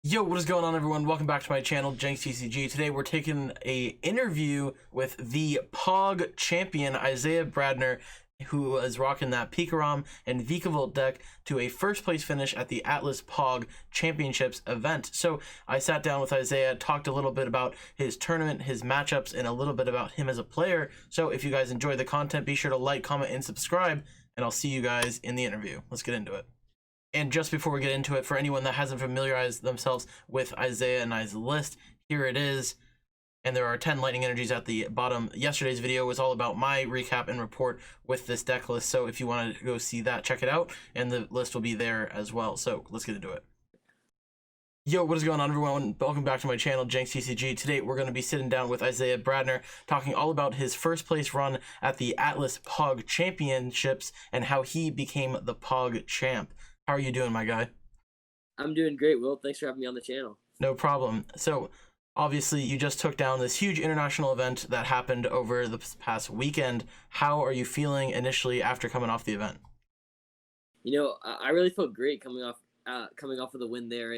Yo, what is going on, everyone? Welcome back to my channel, JenksTCG. Today we're taking a interview with the POG champion, Isaiah Bradner, who is rocking that Pikarom and Vikavolt deck to a first place finish at the Atlas POG Championships event. So I sat down with Isaiah, talked a little bit about his tournament, his matchups, and a little bit about him as a player. So if you guys enjoy the content, be sure to like, comment, and subscribe, and I'll see you guys in the interview. Let's get into it. And just before we get into it, for anyone that hasn't familiarized themselves with Isaiah and I's list, here it is. And there are 10 lightning energies at the bottom. Yesterday's video was all about my recap and report with this deck list. So if you want to go see that, check it out. And the list will be there as well. So let's get into it. Yo, what is going on, everyone? Welcome back to my channel, JenksTCG. Today, we're going to be sitting down with Isaiah Bradner, talking all about his first place run at the Atlas POG Championships and how he became the POG champ. How are you doing, my guy? I'm doing great, Will. Thanks for having me on the channel. No problem. So, obviously, you just took down this huge international event that happened over the past weekend. How are you feeling initially after coming off the event? You know, I really felt great coming off of the win there.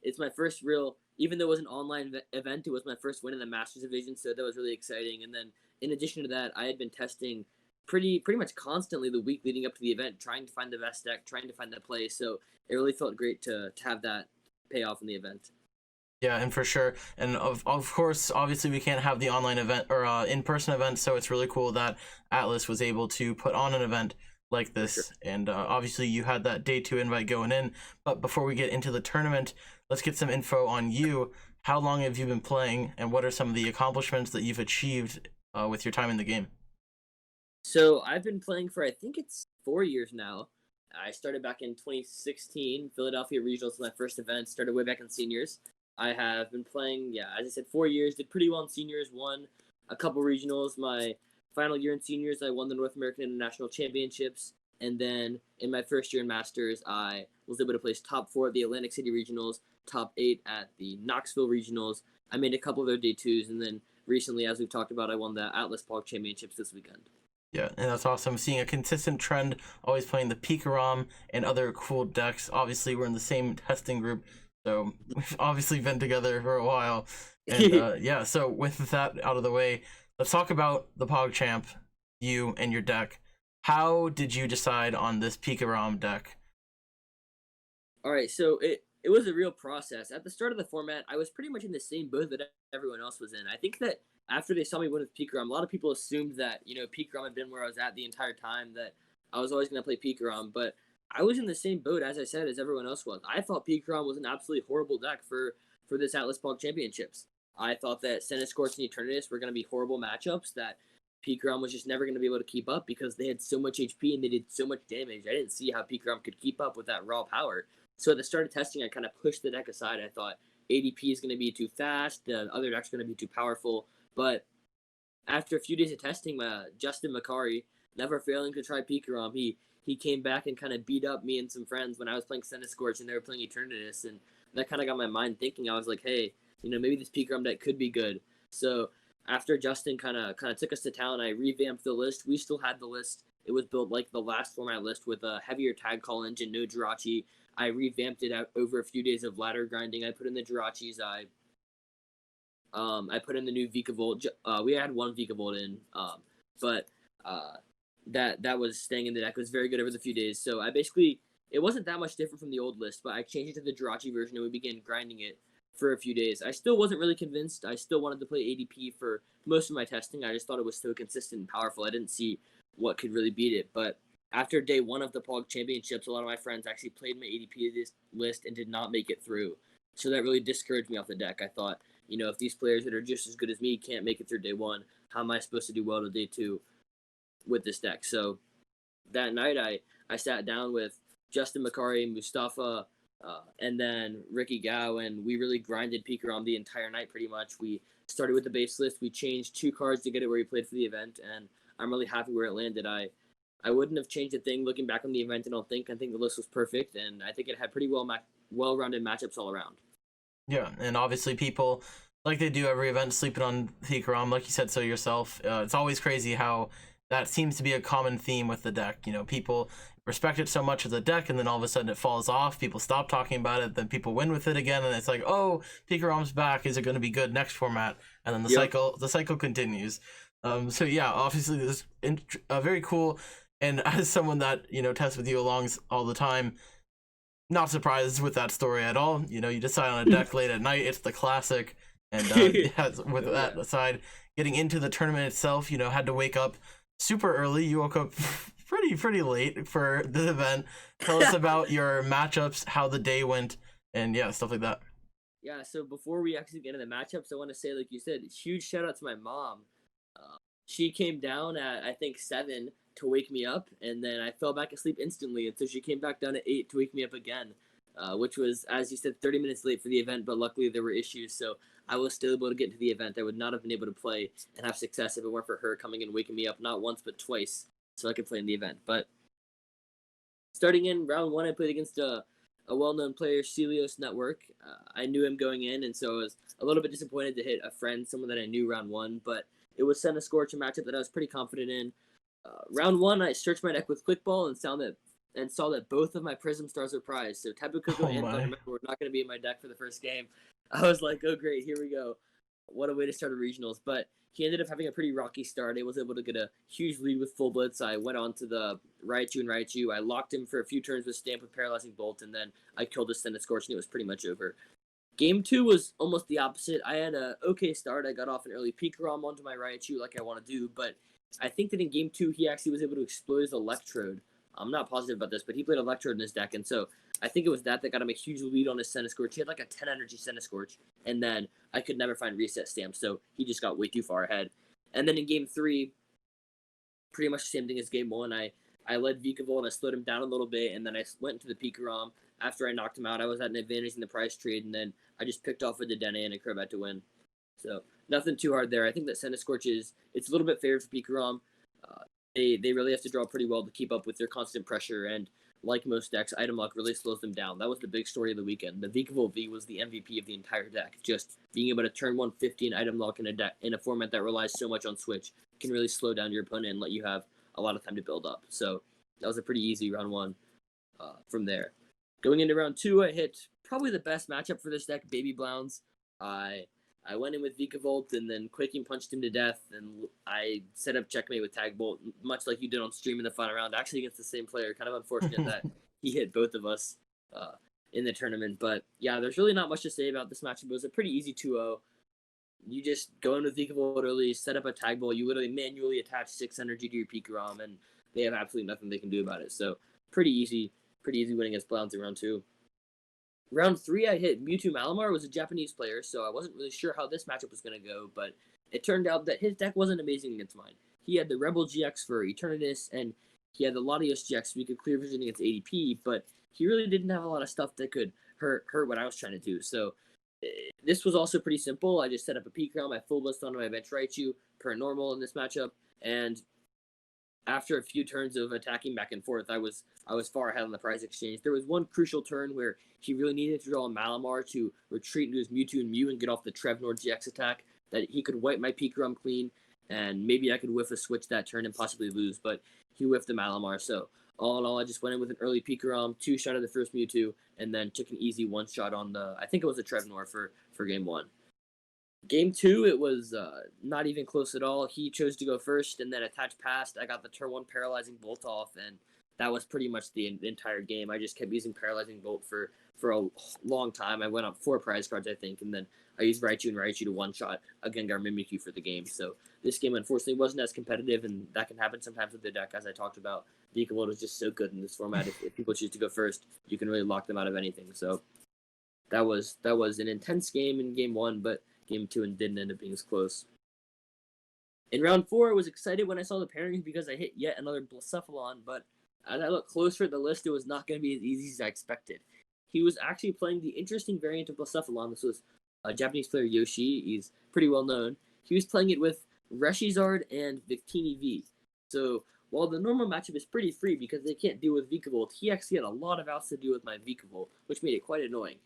It's my first real, even though it was an online event, it was my first win in the Masters division, so that was really exciting. And then, in addition to that, I had been testing pretty much constantly the week leading up to the event, trying to find the best deck, trying to find the play. So it really felt great to have that pay off in the event. Yeah, and for sure. And of course, obviously, we can't have the online event or in-person event, so it's really cool that Atlas was able to put on an event like this. Sure. And obviously, you had that day 2 invite going in. But before we get into the tournament, let's get some info on you. How long have you been playing, and what are some of the accomplishments that you've achieved with your time in the game? So I've been playing for, I think it's 4 years now. I started back in 2016. Philadelphia Regionals was my first event. Started way back in seniors. I have been playing, as I said, 4 years. Did pretty well in seniors. Won a couple regionals. My final year in seniors, I won the North American International Championships. And then in my first year in Masters, I was able to place top 4 at the Atlantic City Regionals, top 8 at the Knoxville Regionals. I made a couple of their day 2s. And then recently, as we've talked about, I won the Atlas POG Championships this weekend. Yeah, and that's awesome. Seeing a consistent trend, always playing the Pikarom and other cool decks. Obviously, we're in the same testing group, so we've obviously been together for a while. And yeah, so with that out of the way, let's talk about the POG Champ, you and your deck. How did you decide on this Pikarom deck? All right, so it was a real process. At the start of the format, I was pretty much in the same boat that everyone else was in. I think that after they saw me win with Pikarom, a lot of people assumed that, Pikarom had been where I was at the entire time, that I was always going to play Pikarom, but I was in the same boat, as I said, as everyone else was. I thought Pikarom was an absolutely horrible deck for this Atlas POG Championships. I thought that Scorch and Eternatus were going to be horrible matchups, that Pikarom was just never going to be able to keep up because they had so much HP and they did so much damage. I didn't see how Pikarom could keep up with that raw power. So at the start of testing, I kind of pushed the deck aside. I thought ADP is going to be too fast, the other deck's going to be too powerful. But after a few days of testing, Justin Macari, never failing to try Pikarom, he came back and kind of beat up me and some friends when I was playing Scorch and they were playing Eternatus, and that kind of got my mind thinking. I was like, hey, maybe this Pikarom deck could be good. So after Justin kind of took us to town, I revamped the list. We still had the list. It was built like the last format list with a heavier tag call engine, no Jirachi. I revamped it out over a few days of ladder grinding. I put in the Jirachis. I put in the new Vikavolt. We had one Vikavolt in, but that was staying in the deck. It was very good over the few days. So it wasn't that much different from the old list, but I changed it to the Jirachi version and we began grinding it for a few days. I still wasn't really convinced. I still wanted to play ADP for most of my testing. I just thought it was so consistent and powerful. I didn't see what could really beat it. But after day 1 of the POG Championships, a lot of my friends actually played my ADP list and did not make it through. So that really discouraged me off the deck. I thought, if these players that are just as good as me can't make it through day 1, how am I supposed to do well to day 2 with this deck? So that night, I sat down with Justin Macari, Mustafa, and then Ricky Gao, and we really grinded Pikarom the entire night pretty much. We started with the base list. We changed 2 cards to get it where we played for the event, and I'm really happy where it landed. I wouldn't have changed a thing looking back on the event, I don't think. I think the list was perfect, and I think it had pretty well-rounded matchups all around. Yeah, and obviously people, like they do every event, sleeping on Pikarom, like you said so yourself. It's always crazy how that seems to be a common theme with the deck. You know, people respect it so much as a deck, and then all of a sudden it falls off. People stop talking about it, then people win with it again, and it's like, oh, Pikaram's back. Is it going to be good next format? And then the cycle continues. So yeah, obviously this is very cool. And as someone that tests with you along all the time, not surprised with that story at all. You know, you decide on a deck late at night. It's the classic. And yeah, with that aside, getting into the tournament itself, had to wake up super early. You woke up pretty late for the event. Tell us about your matchups, how the day went, and yeah, stuff like that. Yeah, so before we actually get into the matchups, I want to say, like you said, huge shout out to my mom. She came down at, I think, 7 to wake me up, and then I fell back asleep instantly, and so she came back down at 8 to wake me up again, which was, as you said, 30 minutes late for the event, but luckily there were issues, so I was still able to get to the event. I would not have been able to play and have success if it weren't for her coming and waking me up not once but twice so I could play in the event. But starting in round 1, I played against a well-known player, Celios Network. I knew him going in, and so I was a little bit disappointed to hit a friend, someone that I knew round 1, but it was Senna Scorch, a matchup that I was pretty confident in. Round 1, I searched my deck with Quickball and saw that both of my Prism Stars were prized. So Tapu Koko and Thundermember were not going to be in my deck for the first game. I was like, oh great, here we go. What a way to start a regionals. But he ended up having a pretty rocky start. I was able to get a huge lead with Full Blitz. I went on to the Raichu. I locked him for a few turns with Stamp with Paralyzing Bolt, and then I killed his Senna Scorch, and it was pretty much over. Game 2 was almost the opposite. I had a okay start. I got off an early Pikarom onto my Raichu like I want to do, but I think that in Game 2 he actually was able to exploit his Electrode. I'm not positive about this, but he played Electrode in his deck, and so I think it was that got him a huge lead on his Senna Scorch. He had like a 10 energy Senna Scorch, and then I could never find Reset Stamp, so he just got way too far ahead. And then in Game 3, pretty much the same thing as Game 1. I led Vikavolt and I slowed him down a little bit, and then I went into the Pikarom. After I knocked him out, I was at an advantage in the prize trade, and then I just picked off with the Dedenne and a Crobat to win. So nothing too hard there. I think that Senna Scorch it's a little bit favored for Pikarom. They really have to draw pretty well to keep up with their constant pressure, and like most decks, item lock really slows them down. That was the big story of the weekend. The Vikavolt V was the MVP of the entire deck. Just being able to turn 150 and item lock in a format that relies so much on switch can really slow down your opponent and let you have a lot of time to build up. So that was a pretty easy round 1 from there. Going into round 2, I hit probably the best matchup for this deck, Baby Blounds. I went in with Vikavolt and then Quaking punched him to death, and I set up checkmate with Tag Bolt, much like you did on stream in the final round, actually against the same player. Kind of unfortunate that he hit both of us in the tournament. But yeah, there's really not much to say about this matchup. It was a pretty easy 2-0. You just go in with Vikavolt early, set up a Tag Bolt, you literally manually attach 6 energy to your Pikarom, and they have absolutely nothing they can do about it. So pretty easy winning against Blounds in round 2. Round 3, I hit Mewtwo Malamar. Was a Japanese player, so I wasn't really sure how this matchup was going to go, but it turned out that his deck wasn't amazing against mine. He had the Rebel GX for Eternatus, and he had the Latios GX, so he could clear vision against ADP, but he really didn't have a lot of stuff that could hurt what I was trying to do. So this was also pretty simple. I just set up a Pikarom, I full blitzed onto my bench Raichu per normal in this matchup, and after a few turns of attacking back and forth, I was far ahead on the prize exchange. There was one crucial turn where he really needed to draw a Malamar to retreat into his Mewtwo and Mew and get off the Trevnor GX attack, that he could wipe my Pikarom clean, and maybe I could whiff a switch that turn and possibly lose, but he whiffed the Malamar. So all in all, I just went in with an early Pikarom, 2-shot of the first Mewtwo, and then took an easy 1-shot on I think it was a Trevnor for Game 1. Game 2, it was not even close at all. He chose to go first and then attach past. I got the turn 1 Paralyzing Bolt off, and that was pretty much the entire game. I just kept using Paralyzing Bolt for a long time. I went up 4 prize cards, I think, and then I used Raichu to one-shot a Gengar Mimikyu for the game. So this game, unfortunately, wasn't as competitive, and that can happen sometimes with the deck, as I talked about. Vikavolt is just so good in this format. If people choose to go first, you can really lock them out of anything. So that was an intense game in Game 1, but Game 2 and didn't end up being as close. In round 4, I was excited when I saw the pairings because I hit yet another Blacephalon, but as I looked closer at the list, it was not going to be as easy as I expected. He was actually playing the interesting variant of Blacephalon. This was a Japanese player, Yoshi. He's pretty well known. He was playing it with Reshizard and Victini V. So while the normal matchup is pretty free because they can't deal with Vikavolt, he actually had a lot of outs to deal with my Vikavolt, which made it quite annoying.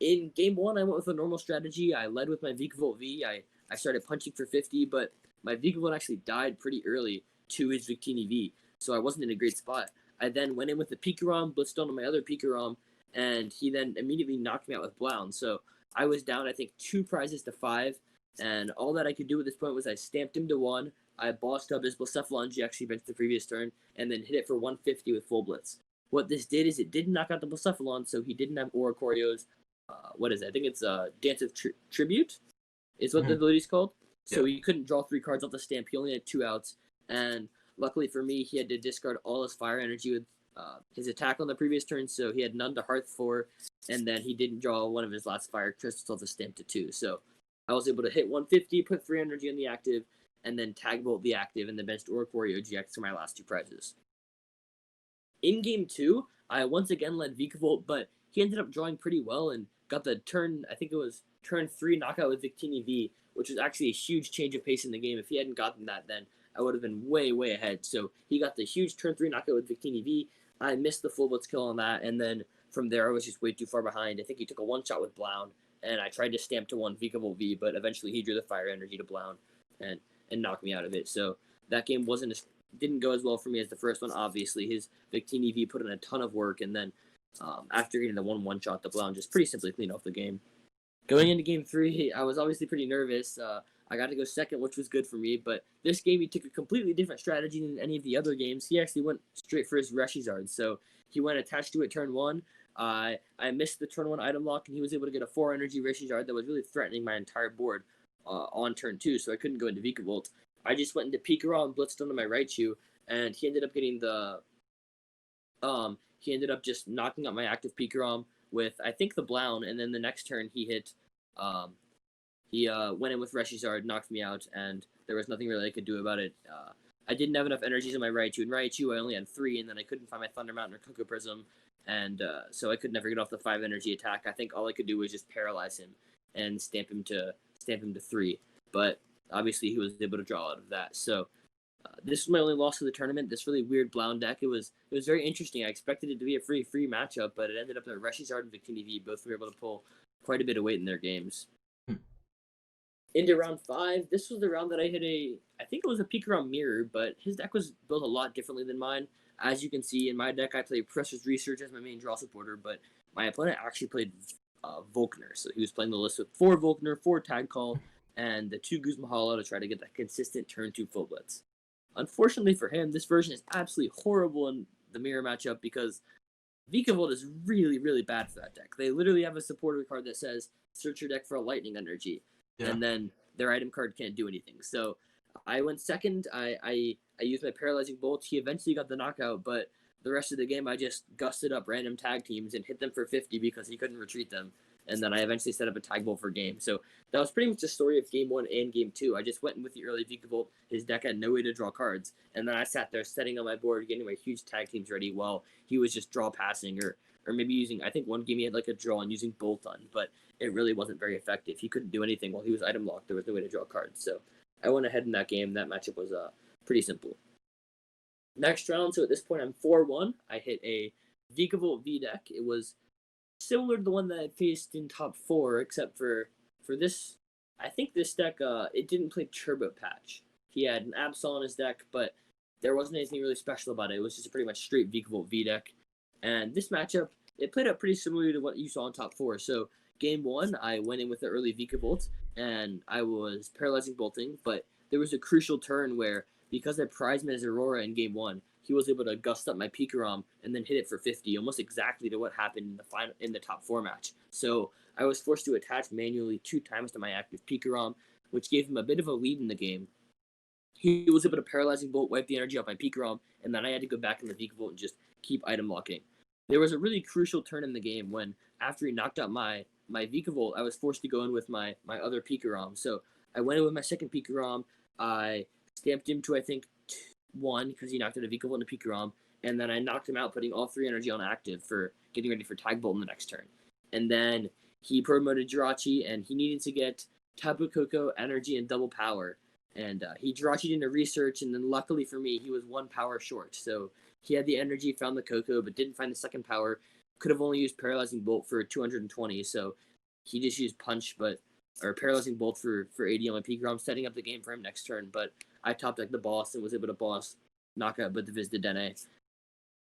In Game 1, I went with a normal strategy. I led with my Vikavolt V. I started punching for 50, but my Vikavolt actually died pretty early, to his Victini V, so I wasn't in a great spot. I then went in with the Pikarom, blitzed onto my other Pikarom, and he then immediately knocked me out with Blound. So I was down, I think, 2 prizes to 5, and all that I could do at this point was I stamped him to 1, I bossed up his Blacephalon GX he benched the previous turn, and then hit it for 150 with full blitz. What this did is it didn't knock out the Blacephalon, so he didn't have Oricorio's, what is it? I think it's Dance of Tribute, is what the ability's called. So he couldn't draw 3 cards off the stamp. He only had 2 outs, and luckily for me, he had to discard all his fire energy with his attack on the previous turn, so he had none to Hearth for, and then he didn't draw one of his last fire crystals off the stamp to 2. So I was able to hit 150, put 3 energy on the active, and then tag bolt the active, and then benched Oricorio GX for my last 2 prizes. In game 2, I once again led Vikavolt, but he ended up drawing pretty well and got the turn, I think it was turn 3 knockout with Victini V, which was actually a huge change of pace in the game. If he hadn't gotten that, then I would have been way, way ahead. So he got the huge turn 3 knockout with Victini V. I missed the full blitz kill on that, and then from there I was just way too far behind. I think he took a 1-shot with Blound, and I tried to stamp to 1 Vikavolt V, but eventually he drew the fire energy to Blound and knocked me out of it. So that game didn't go as well for me as the first one. Obviously, his Victini V put in a ton of work, and then after getting the 1-shot, the Blound just pretty simply cleaned off the game. Going into game 3, I was obviously pretty nervous. I got to go second, which was good for me, but this game he took a completely different strategy than any of the other games. He actually went straight for his Reshizard, so he went attached to it turn 1. I missed the turn 1 item lock, and he was able to get a 4 energy Reshizard that was really threatening my entire board on turn 2, so I couldn't go into Vikavolt. I just went into Pikarom and blitzed onto my Raichu, and he ended up getting the he ended up just knocking out my active Pikarom with, I think, the Blound, and then the next turn he hit he went in with Reshizard, knocked me out, and there was nothing really I could do about it. I didn't have enough energies in my Raichu. In Raichu, I only had 3, and then I couldn't find my Thunder Mountain or Cocoa Prism, and so I could never get off the 5 energy attack. I think all I could do was just paralyze him and stamp him to 3. But obviously, he was able to draw out of that. So this was my only loss of the tournament. This really weird Blound deck. It was very interesting. I expected it to be a free matchup, but it ended up that Reshizard and Victini V both were able to pull quite a bit of weight in their games. Into round 5, this was the round that I hit I think it was a Pikarom Mirror, but his deck was built a lot differently than mine. As you can see, in my deck, I played Professor's Research as my main draw supporter, but my opponent actually played Volkner. So he was playing the list with 4 Volkner, 4 Tag Call, and the 2 Guzma Hollow to try to get that consistent turn 2 full blitz. Unfortunately for him, this version is absolutely horrible in the Mirror matchup because Vikavolt is really, really bad for that deck. They literally have a supporter card that says, search your deck for a lightning energy. Yeah. And then their item card can't do anything. So I went second. I used my Paralyzing Bolt. He eventually got the knockout, but the rest of the game I just gusted up random tag teams and hit them for 50 because he couldn't retreat them. And then I eventually set up a tag bolt for game. So that was pretty much the story of game 1 and game 2. I just went in with the early Vikavolt. His deck had no way to draw cards. And then I sat there setting on my board, getting my huge tag teams ready while he was just draw passing or maybe using, I think one game he had like a draw and using Bolt on, but it really wasn't very effective. He couldn't do anything while he was item locked. There was no way to draw cards. So I went ahead in that game. That matchup was pretty simple. Next round, so at this point I'm 4-1. I hit a Vikavolt V deck. It was similar to the one that I faced in top 4, except for this. I think this deck, it didn't play Turbo Patch. He had an Absol in his deck, but there wasn't anything really special about it. It was just a pretty much straight Vikavolt V deck. And this matchup, it played out pretty similarly to what you saw in top 4. So game 1, I went in with the early Vikavolt, and I was Paralyzing Bolting, but there was a crucial turn where, because I prized his Aurora in game 1, he was able to gust up my Pikarom and then hit it for 50, almost exactly to what happened in the top 4 match. So I was forced to attach manually 2 times to my active Pikarom, which gave him a bit of a lead in the game. He was able to Paralyzing Bolt, wipe the energy off my Pikarom, and then I had to go back in the Vikavolt and just keep item locking. There was a really crucial turn in the game when, after he knocked out my Vikavolt, I was forced to go in with my other Pikarom. So I went in with my second Pikarom. I stamped him to, I think, 1 because he knocked out a Vikavolt and a Pikarom, and then I knocked him out, putting all 3 energy on active for getting ready for Tag Bolt in the next turn. And then he promoted Jirachi, and he needed to get Tapu Koko, energy, and double power. And he Jirachi'd into research, and then luckily for me, he was 1 power short. So he had the energy, found the Koko, but didn't find the second power. Could have only used Paralyzing Bolt for 220, so he just used Punch, or Paralyzing Bolt for 80 on my Pikarom, setting up the game for him next turn. But I top decked the boss and was able to boss knockout both of his Dedenne.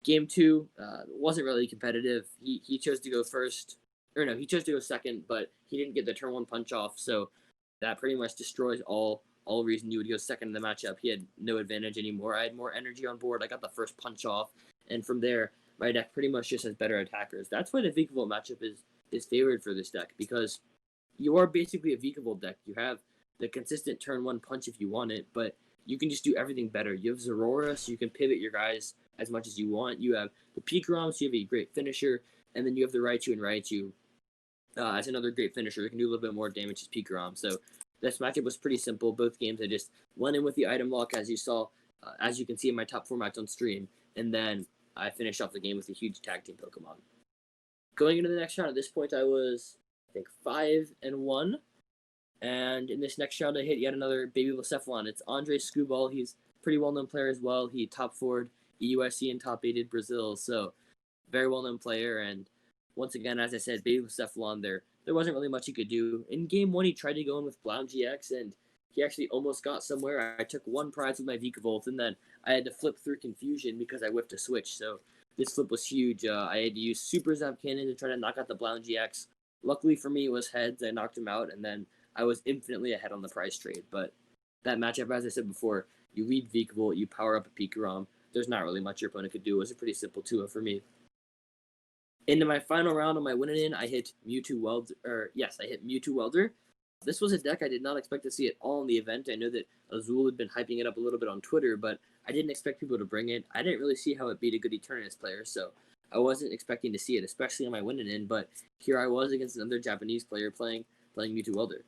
Game 2 wasn't really competitive. He chose to go first, or no, he chose to go second, but he didn't get the turn 1 punch off, so that pretty much destroys all reason you would go second in the matchup. He had no advantage anymore. I had more energy on board. I got the first punch off, and from there, my deck pretty much just has better attackers. That's why the Vikavolt matchup is favored for this deck, because you are basically a Vikavolt deck. You have the consistent turn 1 punch if you want it, but you can just do everything better. You have Zorora, so you can pivot your guys as much as you want. You have the Pikarom, so you have a great finisher, and then you have the Raichu and Raichu as another great finisher. It can do a little bit more damage as Pikarom. So this matchup was pretty simple. Both games I just went in with the item lock, as you saw, as you can see in my top 4 match on stream, and then I finished off the game with a huge tag team Pokemon. Going into the next round, at this point I was, I think, 5-1. And in this next round, I hit yet another baby Blacephalon. It's Andre Scuball. He's a pretty well-known player as well. He top 4'd EUSC and top 8'd Brazil. So very well-known player. And once again, as I said, baby Blacephalon, there wasn't really much he could do. In game 1, he tried to go in with Blound GX, and he actually almost got somewhere. I took 1 prize with my Vikavolt, and then I had to flip through Confusion because I whiffed a switch. So this flip was huge. I had to use Super Zap Cannon to try to knock out the Blound GX. Luckily for me, it was heads. I knocked him out, and then I was infinitely ahead on the prize trade. But that matchup, as I said before, you lead Vikavolt, you power up a Pikarom. There's not really much your opponent could do. It was a pretty simple 2-0 for me. Into my final round on my win-in, I hit Mewtwo Welder. This was a deck I did not expect to see at all in the event. I know that Azul had been hyping it up a little bit on Twitter, but I didn't expect people to bring it. I didn't really see how it beat a good Eternatus player, so I wasn't expecting to see it, especially on my win-in, but here I was against another Japanese player playing Mewtwo Welder.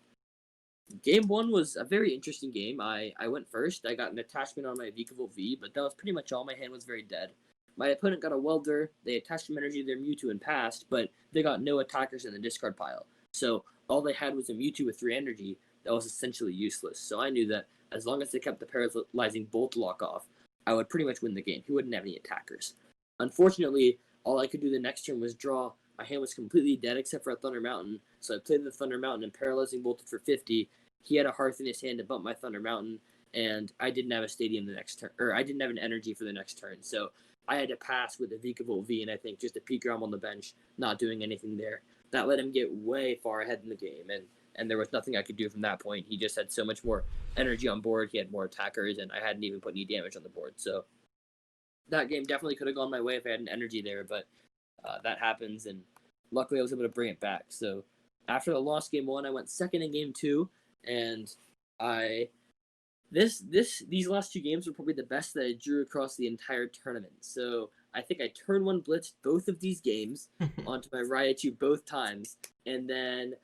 Game 1 was a very interesting game. I went first. I got an attachment on my Vikavolt V, but that was pretty much all. My hand was very dead. My opponent got a Welder. They attached some energy to their Mewtwo and passed, but they got no attackers in the discard pile. So all they had was a Mewtwo with 3 energy that was essentially useless. So I knew that as long as they kept the paralyzing Bolt lock off, I would pretty much win the game. He wouldn't have any attackers. Unfortunately, all I could do the next turn was draw. My hand was completely dead except for a Thunder Mountain, so I played the Thunder Mountain and paralyzing bolted for 50. He had a Hearth in his hand to bump my Thunder Mountain, and I didn't have a Stadium the next turn, or I didn't have an energy for the next turn, so I had to pass with a Vikavolt V, and I think just a Pikarom on the bench, not doing anything there. That let him get way far ahead in the game, and there was nothing I could do from that point. He just had so much more energy on board, he had more attackers, and I hadn't even put any damage on the board, so that game definitely could have gone my way if I had an energy there, but that happens, and luckily I was able to bring it back. So after the loss game 1, I went second in game 2, and these last 2 games were probably the best that I drew across the entire tournament. So I think I turn 1 blitzed both of these games onto my Raichu both times, and then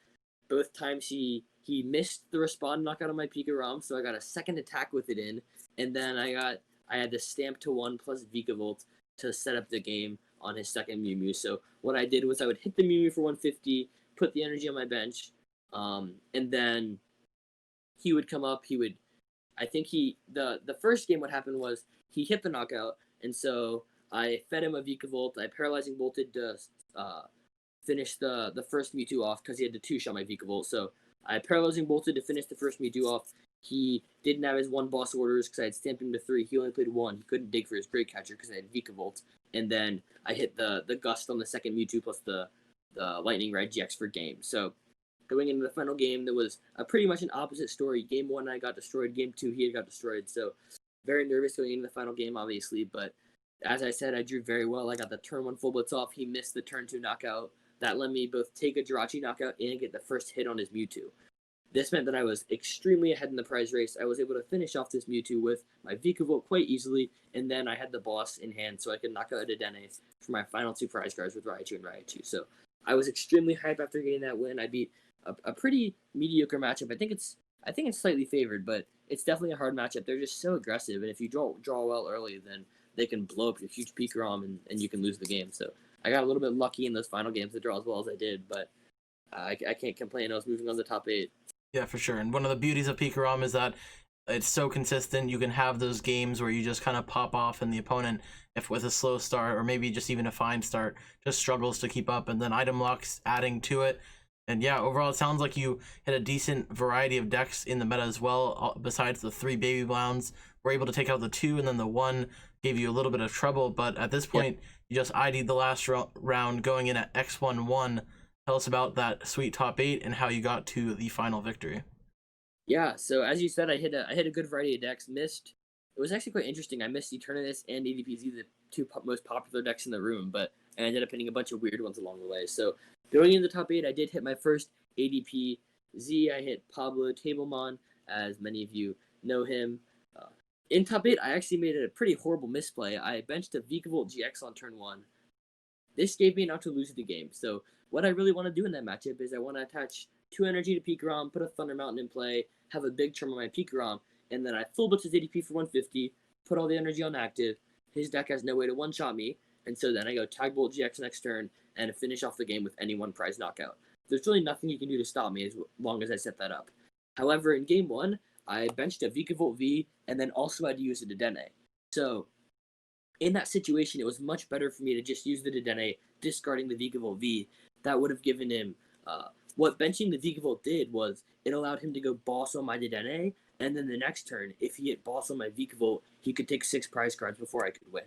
both times he missed the Respond knockout on my Pikarom, so I got a second attack with it in, and then I had the Stamp to 1 plus Vikavolt to set up the game on his second Mew Mew. So what I did was I would hit the Mew Mew for 150, put the energy on my bench, and then he would come up. The first game what happened was he hit the knockout, and so I fed him a Vikavolt. I paralyzing bolted to finish the first Mewtwo off because he had the 2-shot my Vikavolt. So I paralyzing bolted to finish the first Mewtwo off. He didn't have his 1 boss orders because I had stamped him to 3. He only played 1. He couldn't dig for his Great Catcher because I had Vikavolt. And then I hit the Gust on the second Mewtwo plus the Lightning Red GX for game. So going into the final game, there was pretty much an opposite story. Game 1, I got destroyed. Game 2, he had got destroyed. So very nervous going into the final game, obviously. But as I said, I drew very well. I got the turn 1 full blitz off. He missed the turn 2 knockout. That let me both take a Jirachi knockout and get the first hit on his Mewtwo. This meant that I was extremely ahead in the prize race. I was able to finish off this Mewtwo with my Vikavolt quite easily, and then I had the boss in hand so I could knock out a Dedenne for my final 2 prize cards with Raichu and Raichu. So I was extremely hyped after getting that win. I beat a pretty mediocre matchup. I think it's slightly favored, but it's definitely a hard matchup. They're just so aggressive, and if you draw well early, then they can blow up your huge Pikarom, and you can lose the game. So I got a little bit lucky in those final games to draw as well as I did, but I can't complain. I was moving on to the top 8. Yeah, for sure. And one of the beauties of Pikarom is that it's so consistent. You can have those games where you just kind of pop off and the opponent, if with a slow start or maybe just even a fine start, just struggles to keep up. And then item locks adding to it. And yeah, overall, it sounds like you hit a decent variety of decks in the meta as well. Besides the 3 baby browns, were able to take out the 2, and then the 1 gave you a little bit of trouble. But at this Yep. point, you just ID'd the last round going in at X11. Tell us about that sweet top 8 and how you got to the final victory. Yeah, so as you said, I hit a good variety of decks. Missed. It was actually quite interesting. I missed Eternatus and ADPZ, the two most popular decks in the room, but I ended up hitting a bunch of weird ones along the way. So going in the top 8, I did hit my first ADPZ. I hit Pablo Tablemon, as many of you know him. In top 8, I actually made a pretty horrible misplay. I benched a Vikavolt GX on turn 1. This gave me an out to lose the game. So what I really want to do in that matchup is I want to attach 2 energy to Pikarom, put a Thunder Mountain in play, have a big charm on my Pikarom, and then I full blitz his ADP for 150, put all the energy on active. His deck has no way to one-shot me, and so then I go Tag Bolt GX next turn and finish off the game with any one prize knockout. There's really nothing you can do to stop me as long as I set that up. However, in game 1, I benched a Vikavolt V, and then also had to use a Dedenne. So in that situation, it was much better for me to just use the Dedenne, discarding the Vikavolt V. That would have given him what benching the Vikavolt did was it allowed him to go boss on my Dedenne, and then the next turn, if he hit boss on my Vikavolt, he could take 6 prize cards before I could win.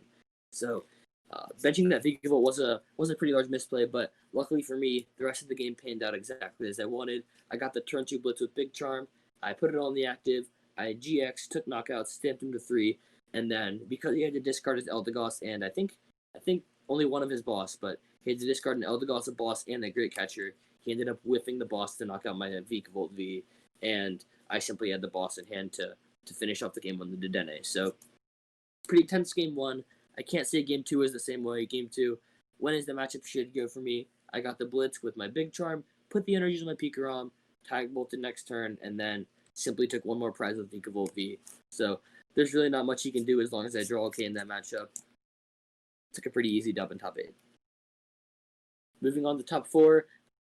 So benching that Vikavolt was a pretty large misplay, but luckily for me, the rest of the game panned out exactly as I wanted. I got the turn 2 blitz with Big Charm. I put it on the active. I GX, took knockouts, stamped him to 3, and then because he had to discard his Eldegoss and I think only one of his boss, but he had to discard an Eldegoss, a boss, and a Great Catcher. He ended up whiffing the boss to knock out my Vikavolt V, and I simply had the boss in hand to finish off the game on the Dedenne. So pretty tense game 1. I can't say game 2 is the same way. Game 2, when is the matchup should go for me? I got the blitz with my Big Charm, put the energies on my Pikarom, Tag Bolted next turn, and then simply took one more prize with Vikavolt V. So there's really not much you can do as long as I draw okay in that matchup. Took a pretty easy dub in top 8. Moving on to top 4.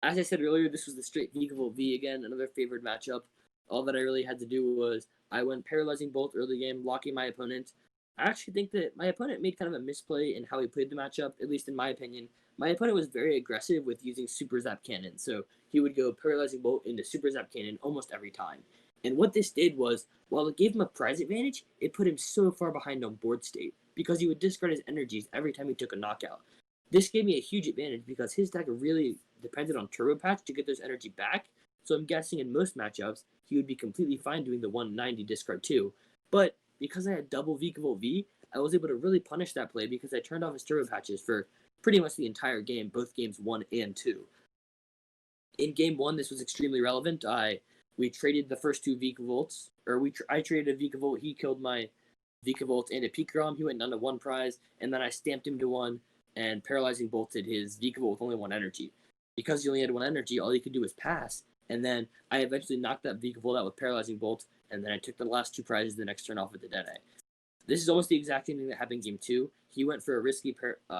As I said earlier, this was the straight Vikavolt V again, another favored matchup. All that I really had to do was I went Paralyzing Bolt early game, locking my opponent. I actually think that my opponent made kind of a misplay in how he played the matchup, at least in my opinion. My opponent was very aggressive with using Super Zap Cannon, so he would go Paralyzing Bolt into Super Zap Cannon almost every time. And what this did was, while it gave him a prize advantage, it put him so far behind on board state, because he would discard his energies every time he took a knockout. This gave me a huge advantage because his deck really depended on Turbo Patch to get those energy back, so I'm guessing in most matchups, he would be completely fine doing the 190 discard too. But because I had double Vikavolt V, I was able to really punish that play because I turned off his Turbo Patches for pretty much the entire game, both games 1 and 2. In game 1, this was extremely relevant. We traded the first 2 Vikavolts, or I traded a Vikavolt, he killed my Vikavolt and a Pikarom, he went down to 1 prize, and then I stamped him to 1 and Paralyzing Bolted his Vikavolt with only 1 energy. Because he only had 1 energy, all he could do was pass, and then I eventually knocked that Vikavolt out with Paralyzing Bolt, and then I took the last 2 prizes the next turn off with the Dedenne. This is almost the exact same thing that happened in game 2. He went for a risky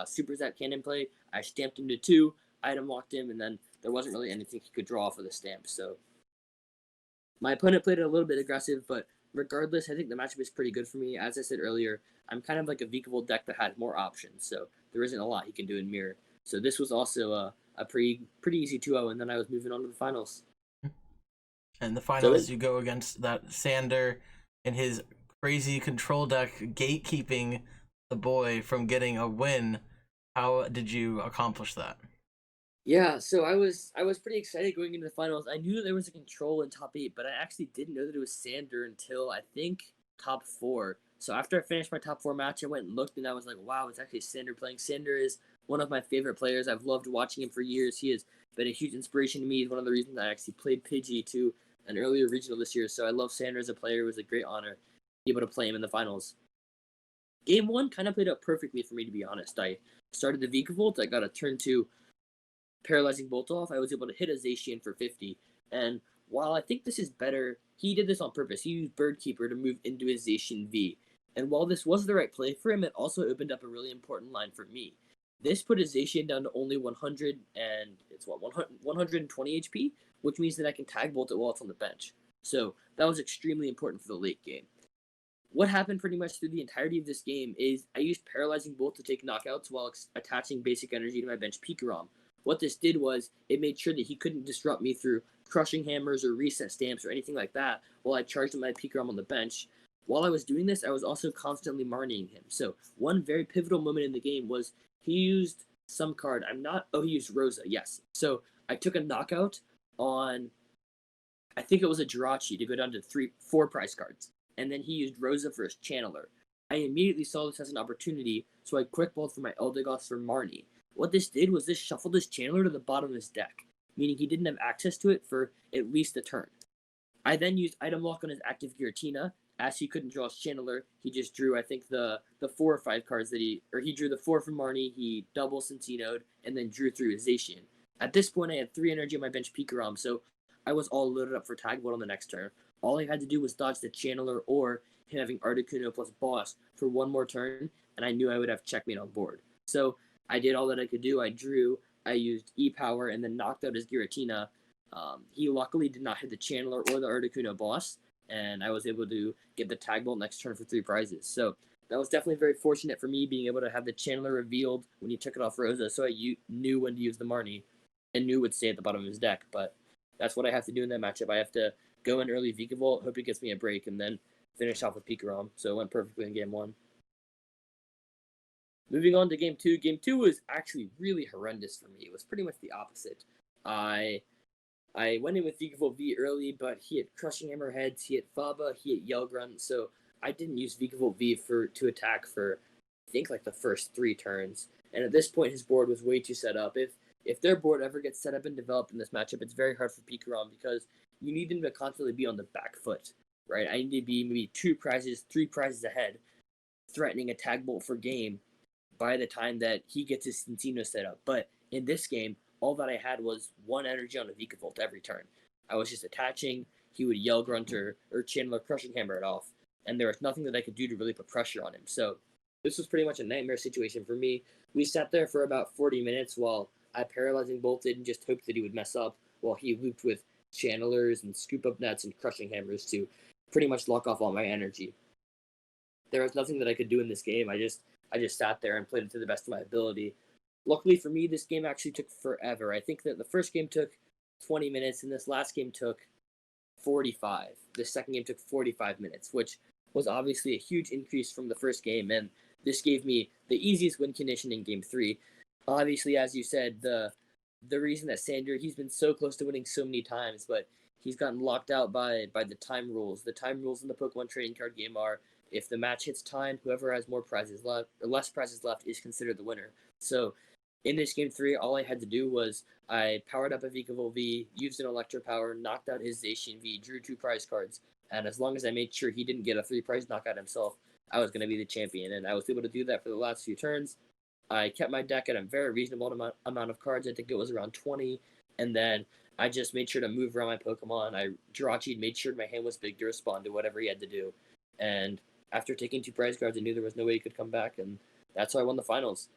Super Zap Cannon play, I stamped him to 2, item locked him, and then there wasn't really anything he could draw for the stamp, so my opponent played it a little bit aggressive, but regardless, I think the matchup is pretty good for me. As I said earlier, I'm kind of like a Vikavolt deck that had more options, so there isn't a lot he can do in Mirror. So this was also a pretty easy 2-0, and then I was moving on to the finals. And the finals, you go against that Sander and his crazy control deck, gatekeeping the boy from getting a win. How did you accomplish that? Yeah, so I was pretty excited going into the finals. I knew that there was a control in top 8, but I actually didn't know that it was Sander until I think top 4. So after I finished my top 4 match, I went and looked, and I was like, wow, it's actually Sander playing. Sander is one of my favorite players. I've loved watching him for years. He has been a huge inspiration to me. He's one of the reasons I actually played Pidgey to an earlier regional this year. So I love Sander as a player. It was a great honor to be able to play him in the finals. Game 1 kind of played out perfectly for me, to be honest. I started the Vikavolt. I got a turn 2 Paralyzing Bolt off. I was able to hit a Zacian for 50. And while I think this is better, he did this on purpose. He used Birdkeeper to move into his Zacian V. And while this was the right play for him, it also opened up a really important line for me. This put his Zacian down to only 100 and it's 120 HP, which means that I can tag bolt it while it's on the bench. So that was extremely important for the late game. What happened pretty much through the entirety of this game is I used Paralyzing Bolt to take knockouts while attaching basic energy to my bench Pikarom. what this did was it made sure that he couldn't disrupt me through crushing hammers or reset stamps or anything like that while I charged my Pikarom on the bench. While I was doing this, I was also constantly Marnieing him. So one very pivotal moment in the game was he used some card. He used Rosa, yes. So I took a knockout on, I think it was a Jirachi to go down to 4 prize cards. And then he used Rosa for his Channeler. I immediately saw this as an opportunity, so I quick balled for my Eldegoss for Marnie. What this did was this shuffled his Channeler to the bottom of his deck, meaning he didn't have access to it for at least a turn. I then used Item Lock on his active Giratina. As he couldn't draw his Channeler, he just drew, I think, the 4 or 5 cards he drew the 4 from Marnie, he double Centino'd, and then drew through his Zacian. At this point, I had 3 energy on my bench Pikarom, so I was all loaded up for Tag Bolt on the next turn. All I had to do was dodge the Channeler or him having Articuno plus Boss for 1 more turn, and I knew I would have Checkmate on board. So I did all that I could do. I drew, I used E-Power, and then knocked out his Giratina. He luckily did not hit the Channeler or the Articuno Boss, and I was able to get the Tag Bolt next turn for 3 prizes. So that was definitely very fortunate for me, being able to have the Channeler revealed when he took it off Rosa, so I knew when to use the Marnie and knew it would stay at the bottom of his deck. But that's what I have to do in that matchup. I have to go in early Vikavolt, hope it gets me a break, and then finish off with Pikarom. So it went perfectly in game 1. Moving on to game 2. Game 2 was actually really horrendous for me. It was pretty much the opposite. I went in with Vikavolt V early, but he had Crushing Hammer Heads, he had Faba, he had Yell Grunt, so I didn't use Vikavolt V to attack for, I think, like the first 3 turns. And at this point, his board was way too set up. If their board ever gets set up and developed in this matchup, it's very hard for Pikarom because you need him to constantly be on the back foot, right? I need to be maybe 2 prizes, 3 prizes ahead, threatening a Tag Bolt for game by the time that he gets his Centino set up. But in this game, all that I had was 1 energy on a Vikavolt every turn. I was just attaching, he would Yell Grunt or Channeler Crushing Hammer it off, and there was nothing that I could do to really put pressure on him. So this was pretty much a nightmare situation for me. We sat there for about 40 minutes while I paralyzing bolted and just hoped that he would mess up, while he looped with Channelers and Scoop Up Nets and Crushing Hammers to pretty much lock off all my energy. There was nothing that I could do in this game. I just sat there and played it to the best of my ability. Luckily for me, this game actually took forever. I think that the first game took 20 minutes, and this last game took 45. The second game took 45 minutes, which was obviously a huge increase from the first game, and this gave me the easiest win condition in Game 3. Obviously, as you said, the reason that Sander, he's been so close to winning so many times, but he's gotten locked out by the time rules. The time rules in the Pokemon trading card game are, if the match hits time, whoever has more prizes left, or less prizes left, is considered the winner. So in this Game 3, all I had to do was I powered up a Vikavolt V, used an Electro Power, knocked out his Zacian V, drew 2 prize cards, and as long as I made sure he didn't get a 3 prize knockout himself, I was going to be the champion, and I was able to do that for the last few turns. I kept my deck at a very reasonable amount of cards. I think it was around 20, and then I just made sure to move around my Pokemon. I Jirachi'd, made sure my hand was big to respond to whatever he had to do, and after taking 2 prize cards, I knew there was no way he could come back, and that's how I won the finals.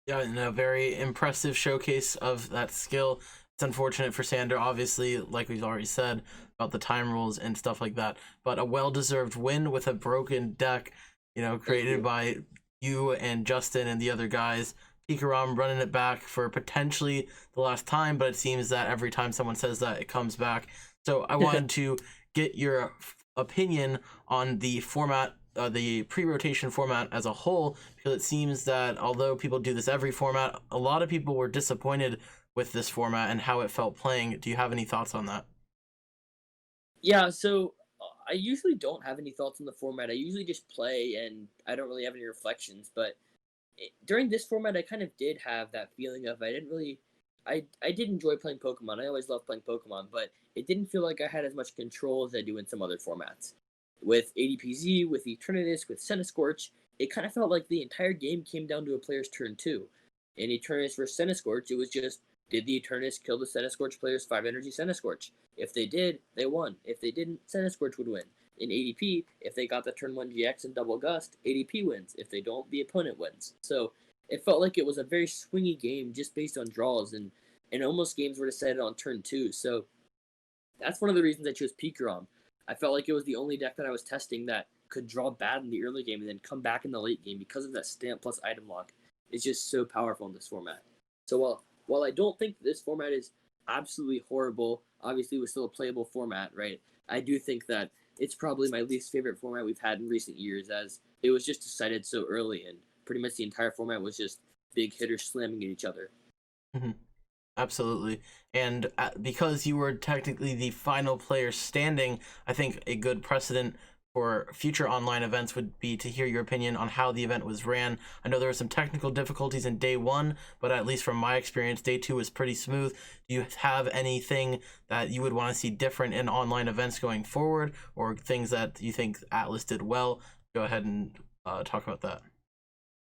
Yeah, and a very impressive showcase of that skill. It's unfortunate for Sander, obviously, like we've already said, about the time rules and stuff like that, but a well-deserved win with a broken deck, created by you and Justin and the other guys. Pikarom running it back for potentially the last time, but it seems that every time someone says that, it comes back. So I wanted to get your opinion on the format, the pre-rotation format as a whole, because it seems that although people do this every format, a lot of people were disappointed with this format and how it felt playing. Do you have any thoughts on that? Yeah, so I usually don't have any thoughts on the format. I usually just play, and I don't really have any reflections. But during this format, I kind of did have that feeling of I did enjoy playing Pokemon. I always loved playing Pokemon, but it didn't feel like I had as much control as I do in some other formats. With ADPZ, with Eternatus, with Centiskorch, it kind of felt like the entire game came down to a player's turn too. In Eternatus versus Centiskorch, it was just, did the Eternatus kill the Centiskorch player's 5 energy Centiskorch? If they did, they won. If they didn't, Centiskorch would win. In ADP, if they got the turn 1 GX and double gust, ADP wins. If they don't, the opponent wins. So it felt like it was a very swingy game just based on draws, and almost games were decided on turn 2. So that's one of the reasons I chose Pikarom. I felt like it was the only deck that I was testing that could draw bad in the early game and then come back in the late game because of that stamp plus item lock. It's just so powerful in this format. So while while I don't think this format is absolutely horrible, obviously it was still a playable format, right? I do think that it's probably my least favorite format we've had in recent years, as it was just decided so early, and pretty much the entire format was just big hitters slamming at each other. Mhm. Absolutely. And because you were technically the final player standing, I think a good precedent for future online events would be to hear your opinion on how the event was ran. I know there were some technical difficulties in day one, but at least from my experience, day two was pretty smooth. Do you have anything that you would want to see different in online events going forward, or things that you think Atlas did well? Go ahead and talk about that.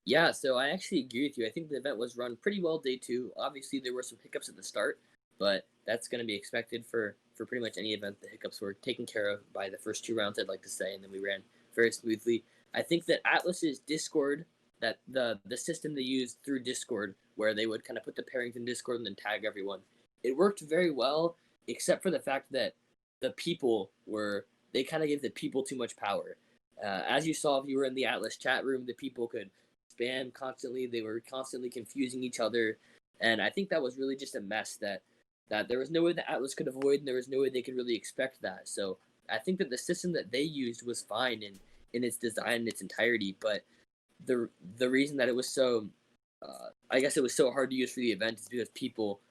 Yeah, so I actually agree with you. I think the event was run pretty well day two. Obviously, there were some hiccups at the start, but that's going to be expected for pretty much any event. The hiccups were taken care of by the first two rounds, I'd like to say, and then we ran very smoothly. I think that Atlas's Discord, that the system they used through Discord, where they would kind of put the pairings in Discord and then tag everyone, it worked very well, except for the fact that the people were they kind of gave the people too much power. As you saw, if you were in the Atlas chat room, the people could spam constantly. They were constantly confusing each other, and I think that was really just a mess that there was no way that Atlas could avoid, and there was no way they could really expect that. So I think that the system that they used was fine in its design in its entirety, but the reason that it was so I guess it was so hard to use for the event is because people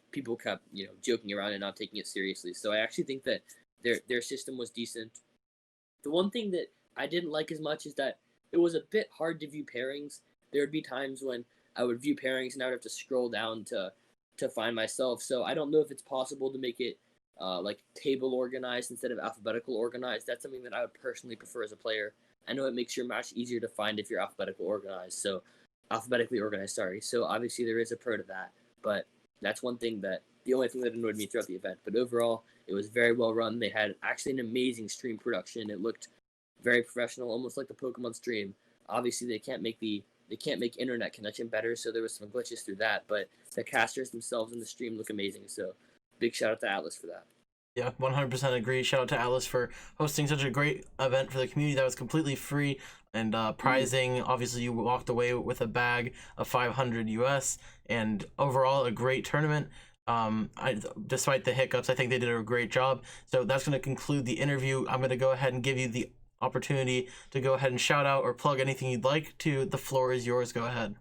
kept joking around and not taking it seriously. So I actually think that their system was decent. The one thing that I didn't like as much is that it was a bit hard to view pairings. There would be times when I would view pairings and I would have to scroll down to find myself. So I don't know if it's possible to make it like table organized instead of alphabetical organized. That's something that I would personally prefer as a player. I know it makes your match easier to find if you're alphabetical organized. So alphabetically organized, sorry. So obviously there is a pro to that, but that's one thing that the only thing that annoyed me throughout the event. But overall, it was very well run. They had actually an amazing stream production. It looked very professional, almost like the Pokemon stream. Obviously, they can't make internet connection better, so there was some glitches through that. But the casters themselves in the stream look amazing. So big shout out to Atlas for that. Yeah, 100% agree. Shout out to Alice for hosting such a great event for the community that was completely free and prizing. Obviously, you walked away with a bag of 500 US, and overall, a great tournament. Despite the hiccups, I think they did a great job. So that's going to conclude the interview. I'm going to go ahead and give you the opportunity to go ahead and shout out or plug anything you'd like to. The floor is yours. Go ahead.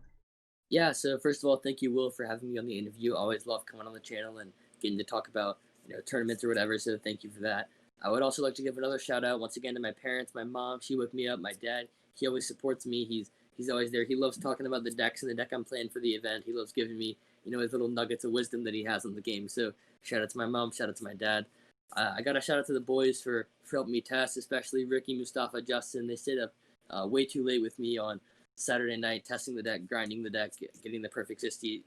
Yeah, so first of all, thank you, Will, for having me on the interview. I always love coming on the channel and getting to talk about tournaments or whatever. So thank you for that. I would also like to give another shout out once again to my parents, my mom. She woke me up. My dad, he always supports me. He's always there. He loves talking about the decks and the deck I'm playing for the event. He loves giving me his little nuggets of wisdom that he has on the game. So shout out to my mom. Shout out to my dad. I got a shout out to the boys for helping me test, especially Ricky, Mustafa, Justin. They stayed up way too late with me on Saturday night, testing the deck, grinding the deck, getting the perfect 60.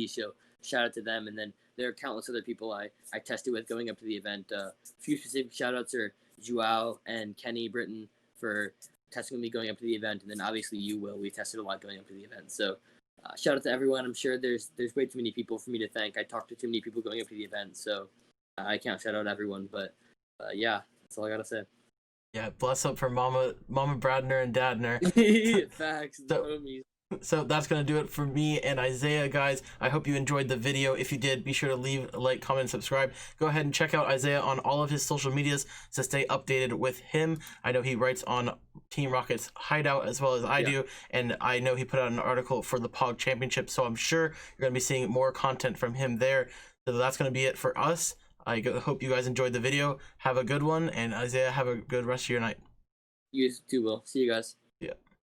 So shout out to them. And then there are countless other people I tested with going up to the event. A few specific shout outs are Joao and Kenny Britton for testing with me going up to the event. And then obviously you, Will. We tested a lot going up to the event. So shout out to everyone. I'm sure there's way too many people for me to thank. I talked to too many people going up to the event. So I can't shout out everyone. But yeah, that's all I got to say. Yeah, bless up for Mama Bradner and Dadner. Facts, So, homies. So that's going to do it for me and Isaiah, guys. I hope you enjoyed the video. If you did, be sure to leave a like, comment, and subscribe. Go ahead and check out Isaiah on all of his social medias to stay updated with him. I know he writes on Team Rocket's Hideout as well as I do, and I know he put out an article for the POG Championship, so I'm sure you're going to be seeing more content from him there. So that's going to be it for us. I hope you guys enjoyed the video. Have a good one, and Isaiah, have a good rest of your night. You too, Will. See you guys.